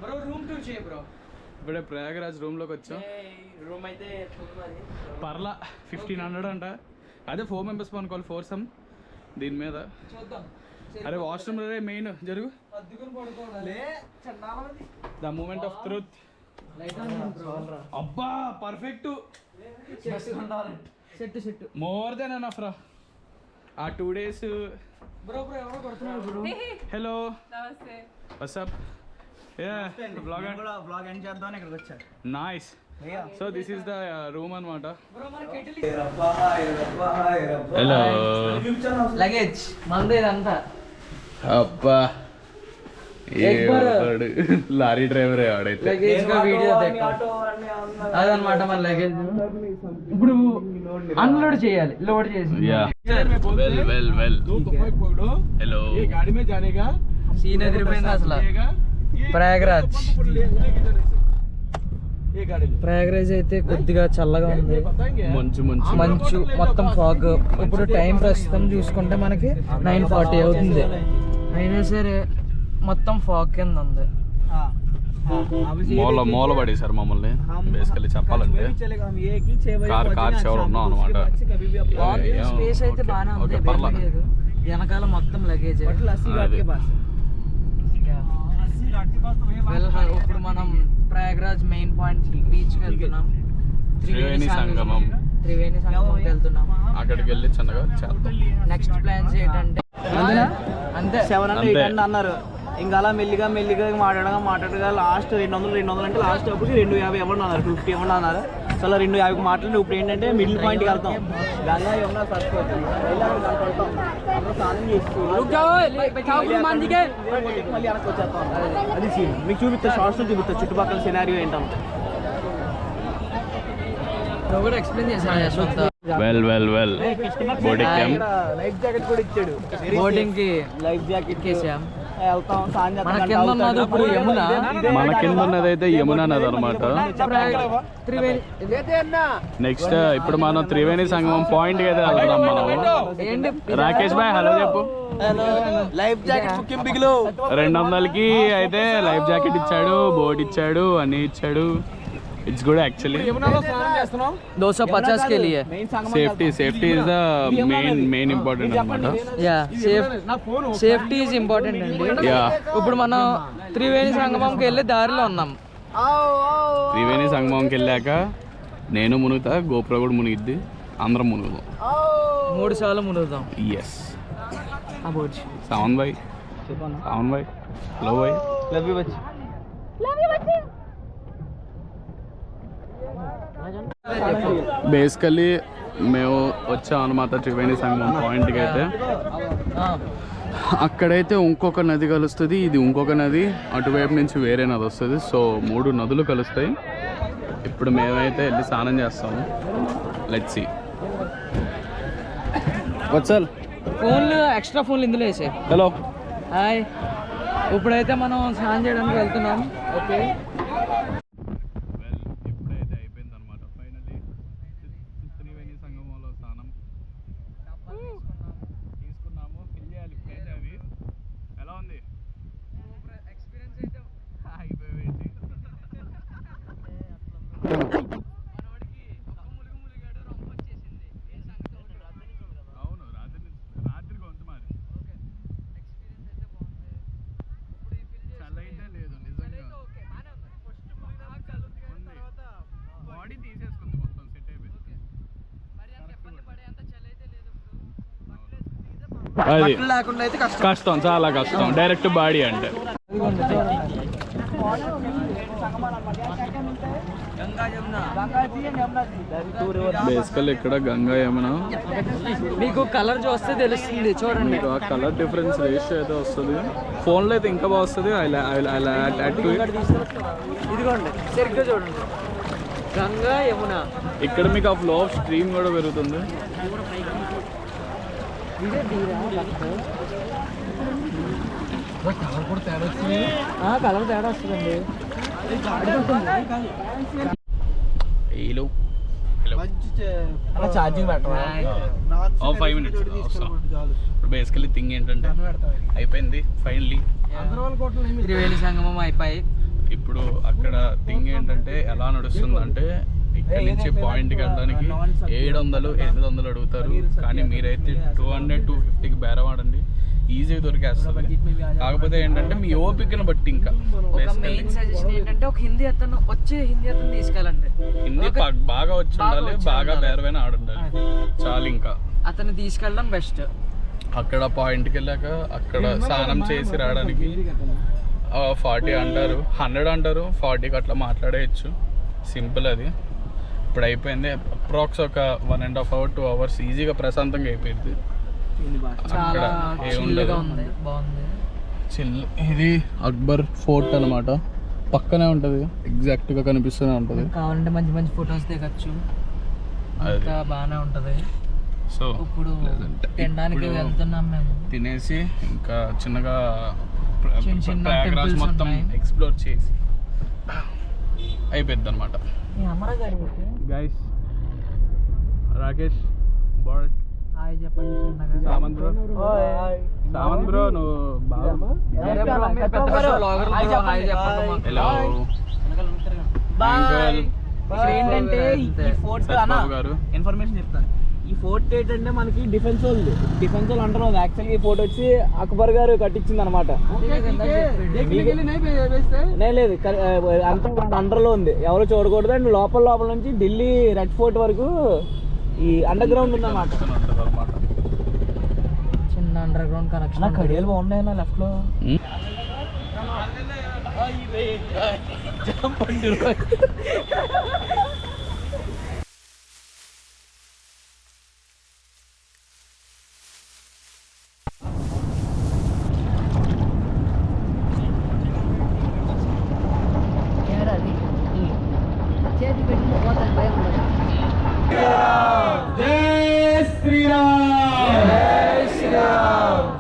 Bro room tour చేయ bro. ఇప్పుడే ప్రయాగరాజ్ రూమ్లోకి వచ్చాం. రూమ్ అయితే పర్లా 1500 అంట. అదే 4 మెంబర్స్ పనుకోవాలి, 4 సమ్ దీని మీద. చూద్దాం. అరే వాష్రూమ్ మెయిన్ జరుగు. The moment of truth. అబ్బా perfect. Set more than enough రా. ఆ 2 days. బ్రో ఎవరో కొడుతున్నారు బ్రో. హలో నమస్తే. వాట్సాప్. బ్లాగ్ ఎండ్ చేద్దామని ఇక్కడికి వచ్చారు. Nice. So this is the room అన్నమాట. హలో లగేజ్ మందే ఇదంతా. అబ్బా లారీ డ్రైవర్ ఆడైతే. లగేజ్ గా వీడియో అదనమాట మన లగేజ్. ఇప్పుడు అన్లోడ్ చేయాలి. లోడ్ చేసి హలో సీన్ ఎదిరిపోయింది అసలు. ప్రయాగరాజ్ అయితే కొద్దిగా చల్లగా ఉంది. మంచు మొత్తం ఫాగ్. ఇప్పుడు టైం ప్రస్తుతం చూసుకుంటే మనకి 9:40 అవుతుంది. అయినా సరే మొత్తం ఫాగ్ కింద ఉంది. మూల పడేసారు మమ్మల్ని. బేసికల్లీ చెప్పాలంటే కార్ చివర ఉన్నాం అనమాట. స్పేస్ అయితే బాగానే ఉంది. వెనకాల మొత్తం లగేజ్. ఇప్పుడు మనం ప్రయాగరాజ్ మెయిన్ పాయింట్ బీచ్ కి వెళ్తున్నాం. త్రివేణి సంగమంకి వెళ్తున్నాం. అక్కడికి వెళ్ళి చిన్నగా చేద్దాం. నెక్స్ట్ ప్లాన్స్ ఏంటంటే అంతే 700 800 అన్నారు. ఇంకా అలా మెల్లిగా మాట్లాడగా లాస్ట్ 200 అంటే లాస్ట్ అప్పుడు 250 ఇవ్వండి అన్నారు. 250 ఇవ్వండి అన్నారు. సో అలా 250 మాట్లాడి ఇప్పుడు ఏంటంటే మిడిల్ పాయింట్కి వెళ్తాం. గంగా యమున సరస్వతి స్నానం చేసి మళ్ళీ వెనక్కి వచ్చేస్తాం. అది సీన్ మీకు చూపిస్తా, షార్ట్స్ చూపిస్తా చుట్టుపక్కల సినారియో ఏంటంటే. కూడా ఎక్స్ప్లెయిన్ చేశాను. లైఫ్ జాకెట్ కూడా ఇచ్చాడు. బోటింగ్ కి లైఫ్ జాకెట్ కేసాం. మన కింద ఉన్నదైతే యమునా నది అనమాట. నెక్స్ట్ ఇప్పుడు మనం త్రివేణి సంగమం పాయింట్ అయితే వెళ్తున్నాం మనం. రాకేష్ భాయ్ హలో చెప్పు. లైఫ్ జాకెట్ 200కి అయితే లైఫ్ జాకెట్ ఇచ్చాడు, బోట్ ఇచ్చాడు, అన్ని ఇచ్చాడు. It's good actually. 250 के लिए safety is the main important అన్నమాట. సేఫ్టీ ఇస్ ఇంపార్టెంట్ అండి. ఇప్పుడు మనం త్రివేణి సంగమంకి వెళ్ళే దారిలో ఉన్నాం. త్రివేణి సంగమంకి వెళ్ళాక నేను మునుగుతా, గోప్రో కూడా మునిగిద్ది, అందరం మునుగుదాం. 3 సార్లు మునుగుదాం. ఎస్. సావన్ భాయ్ హలో భాయ్. లవ్ యూ బచ్చి. బేసికల్లీ మేము వచ్చాం అనమాట త్రివేణి సంగమం పాయింట్కి అయితే. అక్కడైతే ఇంకొక నది కలుస్తుంది, ఇది ఇంకొక నది, అటువైపు నుంచి వేరే నది వస్తుంది. సో 3 నదులు కలుస్తాయి. ఇప్పుడు మేమైతే వెళ్ళి స్నానం చేస్తాము. Let's see. వచ్చాల్ ఫోన్లు ఎక్స్ట్రా ఫోన్లు ఇందులో వేసే. Hello hi. ఇప్పుడైతే మనం స్నానం చేయడానికి వెళ్తున్నాం. ఓకే ఇప్పుడైతే అయిపోయింది అనమాట. ఫైనల్లీ త్రివేణి సంగమంలో స్నానం తీసుకున్నాము. ఫిల్ చేయాలి ఇప్పుడైతే. అవి ఎలా ఉంది ఎక్స్పీరియన్స్ అయితే అయిపోయింది. అవును రాత్రి కొంత మరి చల్లైతే లేదు నిజంగా. బాడీ తీసేసుకుంది మొత్తం, సెట్ అయిపోయింది. అది లేకుండా అయితే కష్టం, చాలా కష్టం. డైరెక్ట్ బాడీ అంటే బేసికల్ ఇక్కడ గంగా యమున. మీకు కలర్ చూస్తే తెలుస్తుంది, చూడండి. మీకు ఆ కలర్ డిఫరెన్స్ రేషియో అయితే వస్తుంది. ఫోన్లో అయితే ఇంకా బాగా వస్తుంది. ఇదిగోండి సరిగ్గా చూడండి. గంగా యమున. ఇక్కడ మీకు ఆ ఫ్లో ఆఫ్ స్ట్రీమ్ కూడా పెరుగుతుంది. కలర్ తేడా వస్తుందండి. హలో అలా ఛార్జింగ్ పెట్టరా? 5 minutes ఇప్పుడు బేసికలీ థింగ్ ఏంటంటే అయిపోయింది ఫైనల్లీ త్రివేణి సంగమం అయిపోయి. ఇప్పుడు అక్కడ థింగ్ ఏంటంటే ఎలా నడుస్తుందంటే ఇక్కడ నుంచి పాయింట్కి వెళ్ళడానికి 700-800 అడుగుతారు, కానీ మీరైతే 200-250కి బేరవాడండి, ఈజీగా దొరికేస్తుంది. కాకపోతే ఏంటంటే మీ ఓపికను బట్టి ఇంకా మెయిన్ సజెషన్ ఏంటంటే ఒక హిందీ అతను తీసుకెళ్ళండి. హిందీ బాగా వచ్చి ఉండాలి, బాగా బేరమైన ఆడుండాలి చాలు. ఇంకా అతను తీసుకెళ్ళడం బెస్ట్. అక్కడ పాయింట్కి వెళ్ళాక అక్కడ స్నానం చేసి రావడానికి 40 అంటారు, 100 అంటారు, 40కి అట్లా మాట్లాడేయచ్చు. సింపుల్ అది. ఇప్పుడు అయిపోయింది అప్రాక్స్ ఒక 1.5 hours 2 hours ఈజీగా ప్రశాంతంగా అయిపోయింది. చాలా చిల్లుగా ఉంది, బాగుంది. చిల్. ఇది అక్బర్ ఫోర్ట్ అనమాట, పక్కనే ఉంటుంది, ఎగ్జాక్ట్గా కనిపిస్తూనే ఉంటుంది. కావాలంటే మంచి మంచి ఫొటోస్ దిగచ్చు, అంతా బాగానే ఉంటుంది. సో ఇప్పుడు తినడానికి వెళ్తున్నాం మేము. తినేసి ఇంకా చిన్నగా చిన్న ప్రయాగ్రాజ్ మొత్తం ఎక్స్ప్లోర్ చేసి అయిపోద్ది అనమాట. గైస్ రాకేష్ బర్డ్ హాయ్ చెప్పండి చిన్నగా. సామంత్ బ్రో నువ్వు హలో అంకుల్. ఏంటంటే ఈ ఫోర్ట్ గారు ఇన్ఫర్మేషన్ చెప్తాను. ఈ ఫోర్ట్ ఏంటంటే మనకి డిఫెన్స్ వాళ్ళు అంటారు. యాక్చువల్గా ఈ ఫోర్ట్ వచ్చి అక్బర్ గారు కట్టించింది అనమాట. లేదు అంత అండర్లో ఉంది, ఎవరు చూడకూడదు. అండ్ లోపల నుంచి ఢిల్లీ రెడ్ ఫోర్ట్ వరకు ఈ అండర్ గ్రౌండ్ ఉందన్నమాట. చిన్న అండర్ గ్రౌండ్ కనెక్షన్. కడియాలు బాగున్నాయి లెఫ్ట్ లో. చేతి పెట్టి పోతాను, భయం ఉండదు. జై శ్రీరామ్. జై శ్రీరామ్.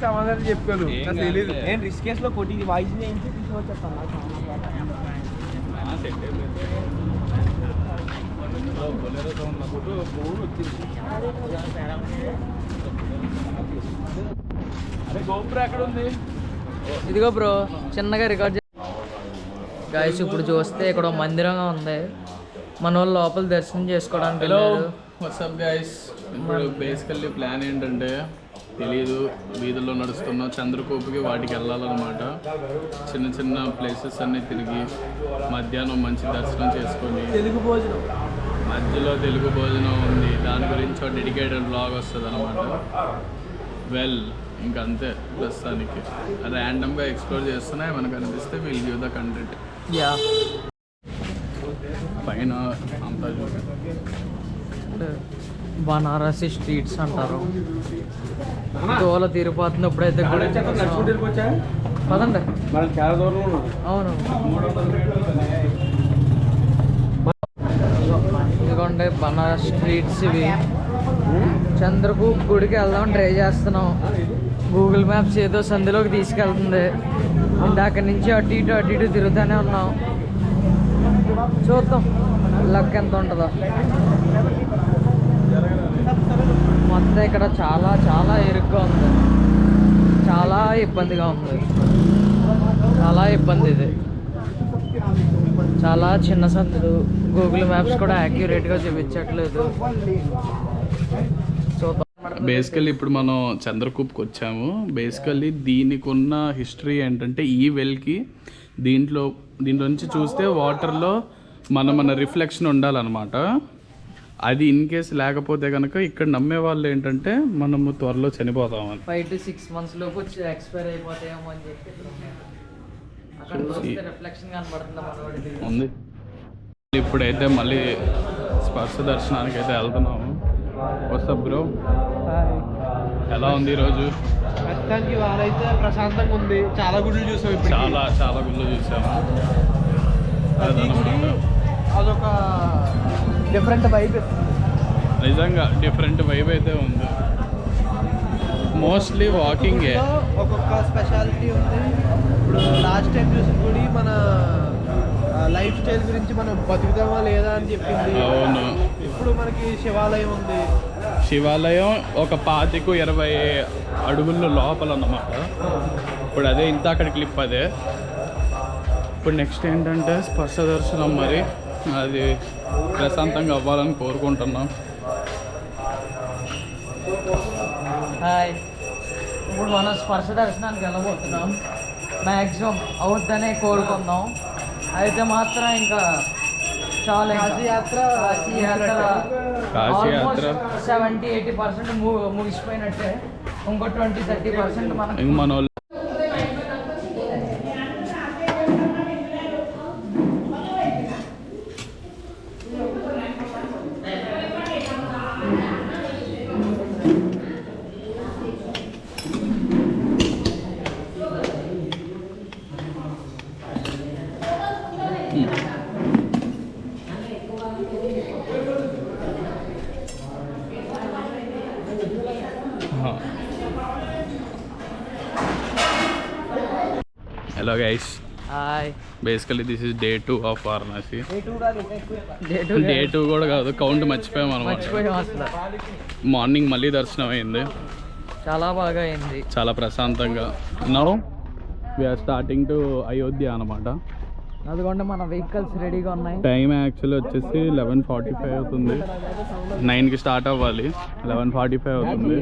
సమాధానం చెప్పుకోను, నేను రిస్క్ కేస్ లో కొట్టి వాయిస్ చేయించి తీసుకొచ్చేస్తాను. అరే గోపురం ఎక్కడ ఉంది? ఇదిగో బ్రో చిన్నగా రికార్డ్ గాయస్. ఇప్పుడు చూస్తే ఇక్కడ మందిరంగా ఉంది, మన వాళ్ళు లోపల దర్శనం చేసుకోవడానికి. Hello WhatsApp guys. ఇప్పుడు బేసికల్లీ ప్లాన్ ఏంటంటే తెలీదు, వీధుల్లో నడుస్తున్నాం, చంద్రకోపుకి వాటికి వెళ్ళాలన్నమాట. చిన్న చిన్న ప్లేసెస్ అన్నీ తిరిగి మధ్యాహ్నం మంచి దర్శనం చేసుకొని తెలుగు భోజనం మధ్యలో తెలుగు భోజనం ఉంది, దాని గురించి ఒక డెడికేటెడ్ బ్లాగ్ వస్తుంది అనమాట. వెల్ ఇంకంతే ప్రస్తుతానికి ర్యాండమ్గా ఎక్స్ప్లోర్ చేస్తున్నాయి, మనకు అనిపిస్తే will give the content. Yeah పైన అంతా చూడండి. బనారసి స్ట్రీట్స్ అంటారు. తోల తీరిపోతుంది ఇప్పుడైతే గుడి. పదండి. అవును, ఇదిగోండి బనారస్ స్ట్రీట్స్ ఇవి. చంద్రకూప్ గుడికి వెళ్దాం ట్రై చేస్తున్నాం. గూగుల్ మ్యాప్స్ ఏదో సందులోకి తీసుకెళ్తుంది. ఇందాక నుంచి అటు ఇటు తిరుగుతూనే ఉన్నాం. చూద్దాం లక్ ఎంత ఉంటుందో. మొత్తం ఇక్కడ చాలా చాలా ఇరుగ్గా ఉంది, చాలా ఇబ్బందిగా ఉంది, చాలా ఇబ్బంది. ఇది చాలా చిన్న సందులు, గూగుల్ మ్యాప్స్ కూడా యాక్యురేట్గా చూపించట్లేదు. చూద్దాం. బేసికల్లీ ఇప్పుడు మనం చంద్రకూప్కి వచ్చాము. బేసికల్లీ దీనికి ఉన్న హిస్టరీ ఏంటంటే ఈ వెల్కి దీంట్లో నుంచి చూస్తే వాటర్లో మన రిఫ్లెక్షన్ ఉండాలన్నమాట. అది ఇన్ కేస్ లేకపోతే కనుక ఇక్కడ నమ్మే వాళ్ళు ఏంటంటే మనము త్వరలో చనిపోతామని. 5 to 6 months లోపు వచ్చి ఎక్స్పైర్ అయిపోతాయేమో అని చెప్పి అక్కడ రిఫ్లెక్షన్ కనబడుతుంది ఉంది. ఇప్పుడైతే మళ్ళీ స్పర్శ దర్శనానికి అయితే వెళ్తున్నాము. వస్తా బ్రో, ఎలా ఉంది ఈరోజు? ప్రస్తుతానికి వాళ్ళైతే ప్రశాంతంగా ఉంది. చాలా గుళ్ళు చూసాం, చాలా గుళ్ళు చూసాము. అదొక డిఫరెంట్ వైబ్, నిజంగా డిఫరెంట్ వైబ్ అయితే ఉంది. మోస్ట్లీ వాకింగే. ఒక్కొక్క స్పెషాలిటీ ఉంది. ఇప్పుడు లాస్ట్ టైం చూసిన గుడి మన లైఫ్ స్టైల్ గురించి మనం బతుకుతామా లేదా అని చెప్పింది. అవును. ఇప్పుడు మనకి శివాలయం ఉంది. శివాలయం ఒక 25-20 అడుగుల లోపల అన్నమాట. ఇప్పుడు అదే ఇంత అక్కడ క్లిప్ అదే. ఇప్పుడు నెక్స్ట్ ఏంటంటే స్పర్శ దర్శనం. మరి అది ప్రశాంతంగా అవ్వాలని కోరుకుంటున్నాం. హాయ్, ఇప్పుడు మనం స్పర్శ దర్శనానికి వెళ్ళబోతున్నాం. మ్యాక్సిమం అవుద్దనే కోరుకుందాం. అయితే మాత్రం ఇంకా చాలా కాశీయాత్ర 70-80% ముగిసిపోయినట్టే. ఇంకో 20-30% మన వాళ్ళు hello guys, hi. Basically this is day 2 of Varanasi. Day 2 కూడా కాదు, కౌంట్ మర్చిపోయాం అనమాట. మర్చిపోయాం అసలు. మార్నింగ్ మళ్ళీ దర్శనం అయింది, చాలా బాగా అయింది, చాలా ప్రశాంతంగా. Now we are starting to Ayodhya అనమాట. అదిగోండి మన వెహికల్స్ రెడీగా ఉన్నాయి. టైం యాక్చువల్లీ వచ్చేసి 11:45 అవుతుంది. 9కి స్టార్ట్ అవ్వాలి, 11:45 అవుతుంది.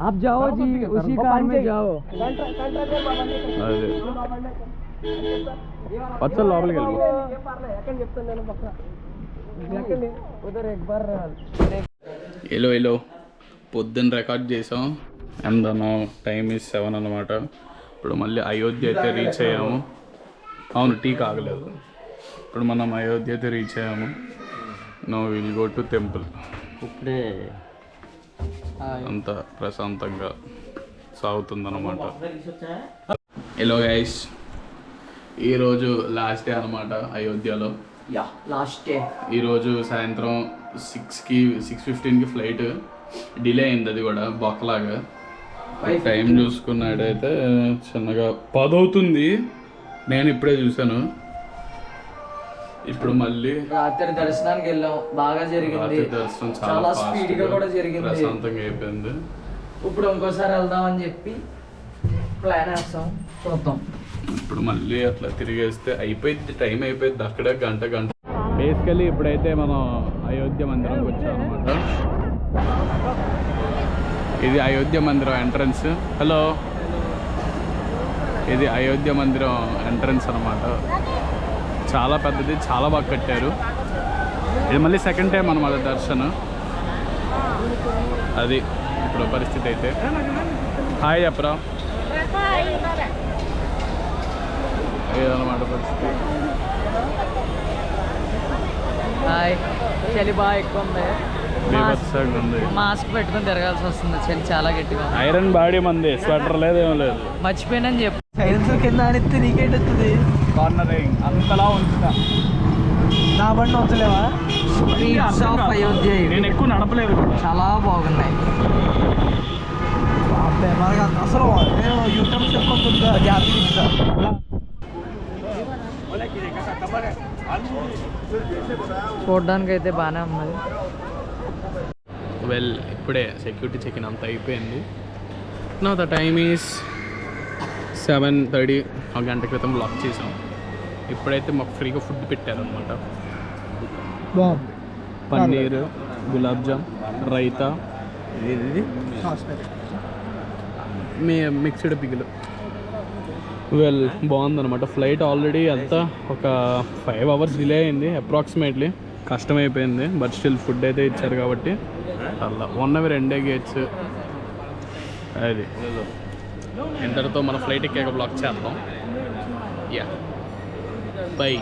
आप जाओ जी, उसी कार में जाओ. అదే వచ్చా లోపలికి వెళ్ళి. హలో పొద్దున్న రికార్డ్ చేసాం. అండ్ టైం ఈజ్ 7 అనమాట. ఇప్పుడు మళ్ళీ అయోధ్య అయితే రీచ్ అయ్యాము. అవును, టీ కాగలేదు. ఇప్పుడు మనం అయోధ్య అయితే రీచ్ అయ్యాము. Now will go to temple. ఇప్పుడే అంత ప్రశాంతంగా సాగుతుందన్నమాట. హలో గైస్, ఈరోజు లాస్ట్ డే అనమాట అయోధ్యలో. Last day. ఈరోజు సాయంత్రం 6:15కి ఫ్లైట్ డిలే అయింది. అది కూడా బొక్కలాగా. టైం చూసుకున్నాడైతే చిన్నగా 10 అవుతుంది. నేను ఇప్పుడే చూసాను. ఇప్పుడు మళ్ళీ రాత్రి దర్శనానికి వెళ్ళాం, బాగా జరిగింది. దర్శనం చాలా స్పీడ్ గా కూడా జరిగింది, ప్రశాంతంగా అయిపోయింది. ఇప్పుడు ఇంకోసారి వెళ్దామని చెప్పి ప్లాన్ వేస్తాం, చూద్దాం. ఇప్పుడు మళ్ళీ అట్లా తిరిగేస్తే అయిపోయింది, టైం అయిపోయింది అక్కడే గంట. బేసికలీ ఇప్పుడైతే మనం అయోధ్య మందిరంకి వచ్చాం అనమాట. ఇది అయోధ్య మందిరం ఎంట్రన్స్. హలో, ఇది అయోధ్య మందిరం ఎంట్రన్స్ అనమాట. చాలా పెద్దది, చాలా బాగా కట్టారు. ఇది మళ్ళీ సెకండ్ టైం అనమాట దర్శనం. అది ఇప్పుడు పరిస్థితి అయితే. హాయ్ చెప్పరా, ఏదన్నమాట పరిస్థితి. హాయ్, చలి బాగా ఎక్కువ ఉంది. బీభత్సంగా ఉంది. మాస్క్ పెట్టుకొని తిరగాల్సి వస్తుంది, చలి చాలా గట్టిగా ఉంది. ఐరన్ బాడీ మంది, స్వెటర్ లేదేమో లేదు. మర్చిపోయినని చెప్పు. సైలెన్సర్ కింద అనిస్తే నీకేంటొస్తుంది? కార్నరింగ్ అంతలా ఉంచుతా. నా బండి ఉంచలేవా? స్ట్రీట్స్ ఆఫ్ అయోధ్య ఇవి. నేను ఎక్కువ నడపలేదు కూడా. చాలా బాగున్నాయి. అసలు నేను యూట్యూబ్ చెప్పుకుంటుందా చూడడానికి అయితే బాగానే ఉన్నది. వెల్, ఇప్పుడే సెక్యూరిటీ చెక్ ఇన్ అంతా అయిపోయింది. నా ద టైమ్ ఈస్ 7:30. ఒక గంట క్రితం లాక్ చేసాం. ఇప్పుడైతే మాకు ఫ్రీగా ఫుడ్ పెట్టారనమాట. Paneer, gulab jam, raita, mixed pickle. Well, బాగుందన్నమాట. ఫ్లైట్ ఆల్రెడీ అంతా ఒక 5 hours డిలే అయింది అప్రాక్సిమేట్లీ. కష్టమైపోయింది, బట్ స్టిల్ ఫుడ్ అయితే ఇచ్చారు కాబట్టి అలా ఉన్నవి 2 గేట్స్. అది ఇంతటితో మన ఫ్లైట్ ఎక్కాక బ్లాక్ చేద్దాం. Yeah, by.